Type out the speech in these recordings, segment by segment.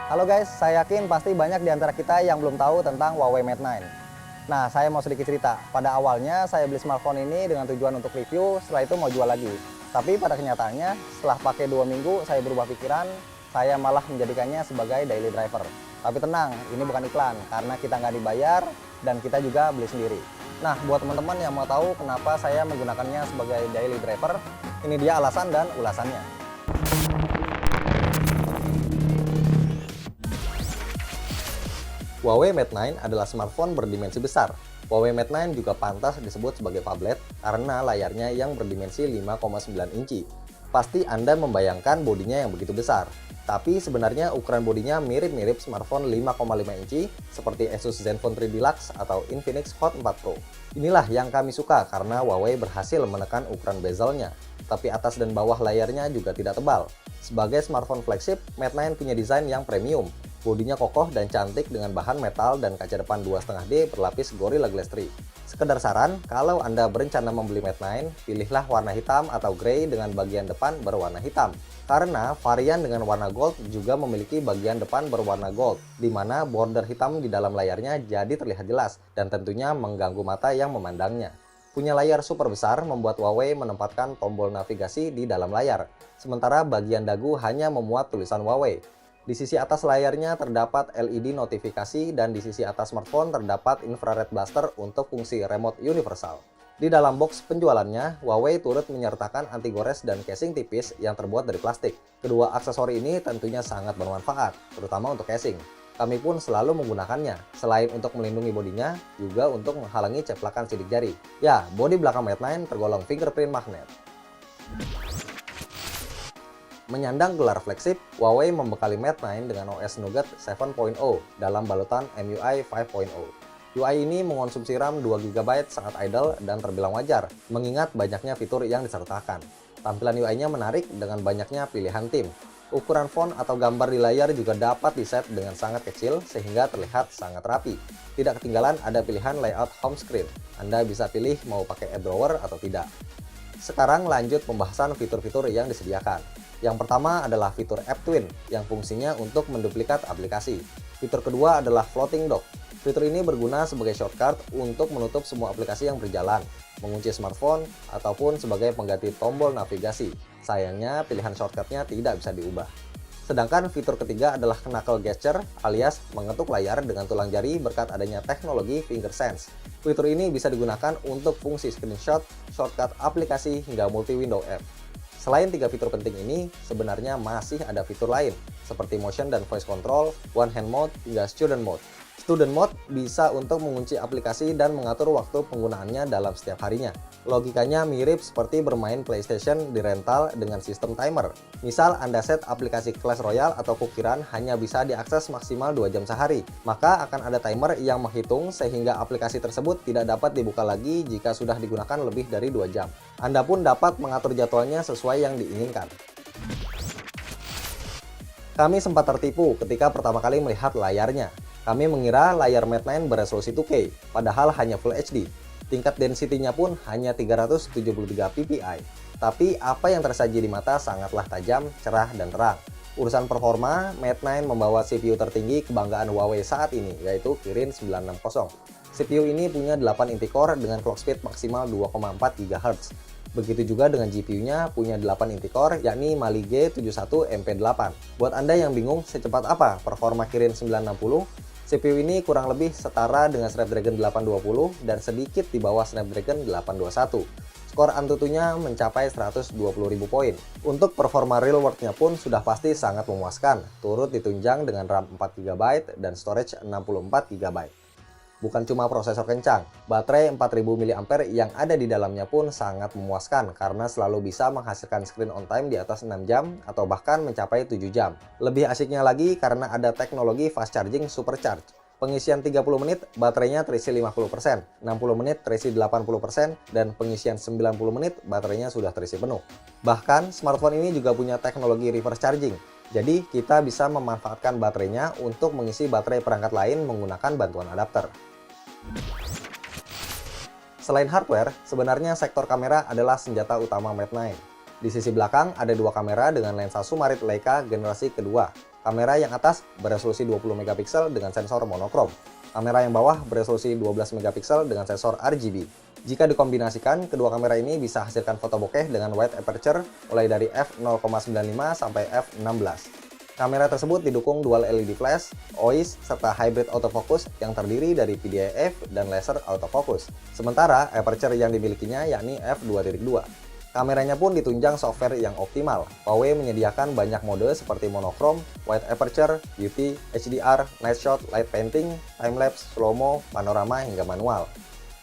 Halo guys, saya yakin pasti banyak di antara kita yang belum tahu tentang Huawei Mate 9. Nah, saya mau sedikit cerita. Pada awalnya saya beli smartphone ini dengan tujuan untuk review, setelah itu mau jual lagi. Tapi pada kenyataannya, setelah pakai 2 minggu, saya berubah pikiran, saya malah menjadikannya sebagai daily driver. Tapi tenang, ini bukan iklan, karena kita nggak dibayar dan kita juga beli sendiri. Nah, buat teman-teman yang mau tahu kenapa saya menggunakannya sebagai daily driver, ini dia alasan dan ulasannya. Huawei Mate 9 adalah smartphone berdimensi besar. Huawei Mate 9 juga pantas disebut sebagai phablet karena layarnya yang berdimensi 5,9 inci. Pasti Anda membayangkan bodinya yang begitu besar. Tapi sebenarnya ukuran bodinya mirip-mirip smartphone 5,5 inci seperti Asus Zenfone 3 Deluxe atau Infinix Hot 4 Pro. Inilah yang kami suka karena Huawei berhasil menekan ukuran bezelnya, tapi atas dan bawah layarnya juga tidak tebal. Sebagai smartphone flagship, Mate 9 punya desain yang premium. Bodinya kokoh dan cantik dengan bahan metal dan kaca depan 2,5D berlapis Gorilla Glass 3. Sekedar saran, kalau Anda berencana membeli Mate 9, pilihlah warna hitam atau grey dengan bagian depan berwarna hitam. Karena varian dengan warna gold juga memiliki bagian depan berwarna gold, di mana border hitam di dalam layarnya jadi terlihat jelas dan tentunya mengganggu mata yang memandangnya. Punya layar super besar membuat Huawei menempatkan tombol navigasi di dalam layar, sementara bagian dagu hanya memuat tulisan Huawei. Di sisi atas layarnya terdapat LED notifikasi dan di sisi atas smartphone terdapat infrared blaster untuk fungsi remote universal. Di dalam box penjualannya, Huawei turut menyertakan anti gores dan casing tipis yang terbuat dari plastik. Kedua aksesori ini tentunya sangat bermanfaat, terutama untuk casing. Kami pun selalu menggunakannya, selain untuk melindungi bodinya, juga untuk menghalangi ceplakan sidik jari. Ya, bodi belakang Mate 9 tergolong fingerprint magnet. Menyandang gelar flagship, Huawei membekali Mate 9 dengan OS Nougat 7.0 dalam balutan MIUI 5.0. UI ini mengonsumsi RAM 2GB saat idle dan terbilang wajar, mengingat banyaknya fitur yang disertakan. Tampilan UI-nya menarik dengan banyaknya pilihan tim. Ukuran font atau gambar di layar juga dapat diset dengan sangat kecil sehingga terlihat sangat rapi. Tidak ketinggalan ada pilihan layout home screen. Anda bisa pilih mau pakai app drawer atau tidak. Sekarang lanjut pembahasan fitur-fitur yang disediakan. Yang pertama adalah fitur App Twin yang fungsinya untuk menduplikat aplikasi. Fitur kedua adalah Floating Dock. Fitur ini berguna sebagai shortcut untuk menutup semua aplikasi yang berjalan, mengunci smartphone, ataupun sebagai pengganti tombol navigasi. Sayangnya pilihan shortcutnya tidak bisa diubah. Sedangkan fitur ketiga adalah knuckle gesture alias mengetuk layar dengan tulang jari berkat adanya teknologi FingerSense. Fitur ini bisa digunakan untuk fungsi screenshot, shortcut aplikasi, hingga multi-window app. Selain tiga fitur penting ini, sebenarnya masih ada fitur lain, seperti motion dan voice control, one hand mode, hingga student mode. Student mode bisa untuk mengunci aplikasi dan mengatur waktu penggunaannya dalam setiap harinya. Logikanya mirip seperti bermain PlayStation di rental dengan sistem timer. Misal Anda set aplikasi Clash Royale atau Kukiran hanya bisa diakses maksimal 2 jam sehari, maka akan ada timer yang menghitung sehingga aplikasi tersebut tidak dapat dibuka lagi jika sudah digunakan lebih dari 2 jam. Anda pun dapat mengatur jadwalnya sesuai yang diinginkan. Kami sempat tertipu ketika pertama kali melihat layarnya. Kami mengira layar Mate 9 beresolusi 2K, padahal hanya Full HD. Tingkat density-nya pun hanya 373 ppi. Tapi apa yang tersaji di mata sangatlah tajam, cerah, dan terang. Urusan performa, Mate 9 membawa CPU tertinggi kebanggaan Huawei saat ini, yaitu Kirin 960. CPU ini punya 8 inti core dengan clock speed maksimal 2,4 GHz. Begitu juga dengan GPU-nya punya 8 inti core, yakni Mali G71MP8. Buat Anda yang bingung secepat apa performa Kirin 960, CPU ini kurang lebih setara dengan Snapdragon 820 dan sedikit di bawah Snapdragon 821. Skor Antutunya mencapai 120.000 poin. Untuk performa real world-nya pun sudah pasti sangat memuaskan, turut ditunjang dengan RAM 4GB dan storage 64GB. Bukan cuma prosesor kencang, baterai 4000 mAh yang ada di dalamnya pun sangat memuaskan karena selalu bisa menghasilkan screen on time di atas 6 jam atau bahkan mencapai 7 jam. Lebih asiknya lagi karena ada teknologi fast charging supercharge. Pengisian 30 menit, baterainya terisi 50%, 60 menit terisi 80%, dan pengisian 90 menit, baterainya sudah terisi penuh. Bahkan, smartphone ini juga punya teknologi reverse charging. Jadi, kita bisa memanfaatkan baterainya untuk mengisi baterai perangkat lain menggunakan bantuan adapter. Selain hardware, sebenarnya sektor kamera adalah senjata utama Mate 9. Di sisi belakang ada dua kamera dengan lensa Sumarit Leica generasi kedua. Kamera yang atas beresolusi 20 megapiksel dengan sensor monokrom. Kamera yang bawah beresolusi 12 megapiksel dengan sensor RGB. Jika dikombinasikan, kedua kamera ini bisa hasilkan foto bokeh dengan wide aperture mulai dari f0,95 sampai f16. Kamera tersebut didukung dual LED flash, OIS, serta hybrid autofocus yang terdiri dari PDAF dan laser autofocus. Sementara aperture yang dimilikinya yakni f2.2. Kameranya pun ditunjang software yang optimal. Huawei menyediakan banyak mode seperti monokrom, wide aperture, beauty, HDR, night shot, light painting, time-lapse, slow-mo, panorama, hingga manual.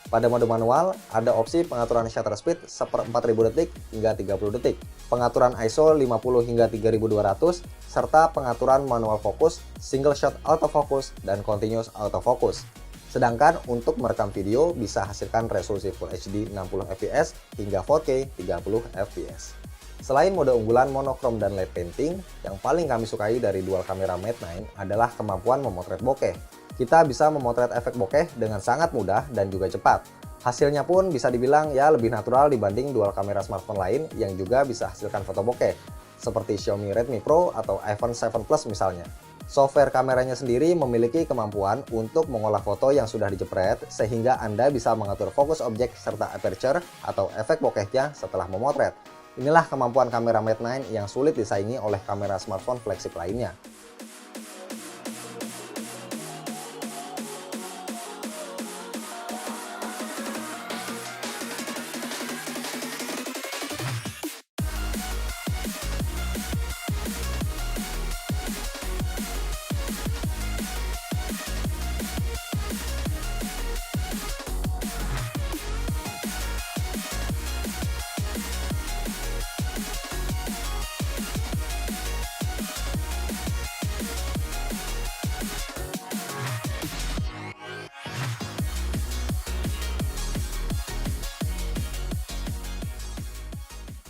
Pada mode manual, ada opsi pengaturan shutter speed seper-4000 detik hingga 30 detik, pengaturan ISO 50 hingga 3200, serta pengaturan manual fokus, single shot autofocus, dan continuous autofocus. Sedangkan untuk merekam video bisa hasilkan resolusi Full HD 60 fps hingga 4K 30 fps. Selain mode unggulan monokrom dan light painting, yang paling kami sukai dari dual kamera Mate 9 adalah kemampuan memotret bokeh. Kita bisa memotret efek bokeh dengan sangat mudah dan juga cepat. Hasilnya pun bisa dibilang ya lebih natural dibanding dual kamera smartphone lain yang juga bisa hasilkan foto bokeh, seperti Xiaomi Redmi Pro atau iPhone 7 Plus misalnya. Software kameranya sendiri memiliki kemampuan untuk mengolah foto yang sudah dijepret sehingga Anda bisa mengatur fokus objek serta aperture atau efek bokehnya setelah memotret. Inilah kemampuan kamera Mate 9 yang sulit disaingi oleh kamera smartphone flagship lainnya.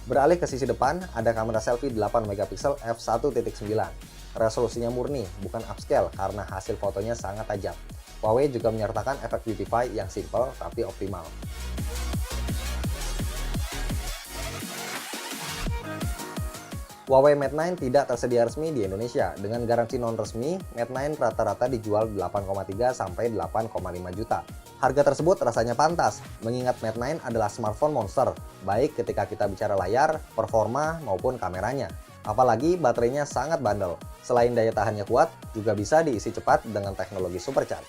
Beralih ke sisi depan, ada kamera selfie 8 megapiksel f1.9. Resolusinya murni, bukan upscale karena hasil fotonya sangat tajam. Huawei juga menyertakan efek beautify yang simple tapi optimal. Huawei Mate 9 tidak tersedia resmi di Indonesia. Dengan garansi non resmi, Mate 9 rata-rata dijual 8,3 sampai 8,5 juta. Harga tersebut rasanya pantas, mengingat Mate 9 adalah smartphone monster, baik ketika kita bicara layar, performa, maupun kameranya. Apalagi baterainya sangat bandel. Selain daya tahannya kuat, juga bisa diisi cepat dengan teknologi supercharge.